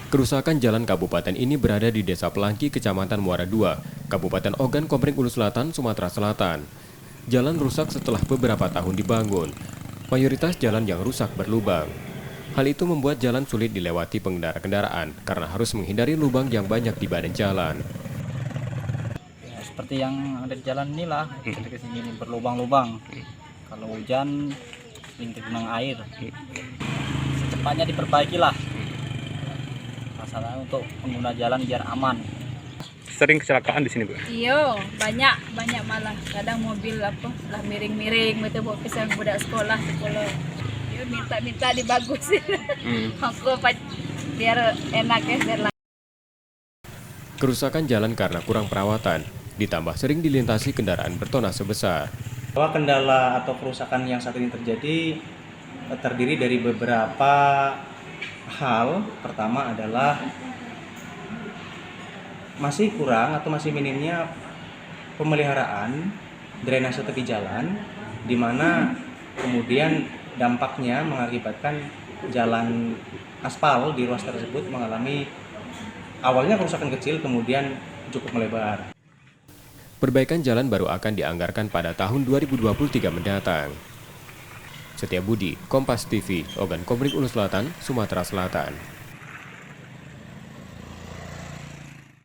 Kerusakan jalan kabupaten ini berada di Desa Pelangki, Kecamatan Muara II, Kabupaten Ogan Komering Ulu Selatan, Sumatera Selatan. Jalan rusak setelah beberapa tahun dibangun. Mayoritas jalan yang rusak berlubang. Hal itu membuat jalan sulit dilewati pengendara kendaraan karena harus menghindari lubang yang banyak di badan jalan. Ya, seperti yang ada di jalan inilah, seperti sini berlubang-lubang. Kalau hujan sering tergenang air. Secepatnya diperbaikilah. Masalah untuk pengguna jalan biar aman. Sering kecelakaan di sini, Bu? Iya, banyak malah. Kadang mobil lah miring-miring, betul buat pisang budak sekolah. Yo minta dibagusin. Aku biar enak ya, biar lancar. Kerusakan jalan karena kurang perawatan, ditambah sering dilintasi kendaraan bertonnase besar. Bahwa kendala atau kerusakan yang saat ini terjadi terdiri dari beberapa hal. Pertama adalah masih kurang atau masih minimnya pemeliharaan drainase tepi jalan, di mana kemudian dampaknya mengakibatkan jalan aspal di ruas tersebut mengalami awalnya kerusakan kecil kemudian cukup melebar. Perbaikan jalan baru akan dianggarkan pada tahun 2023 mendatang. Setiabudi, Kompas TV, Ogan Komering Ulu Selatan, Sumatera Selatan.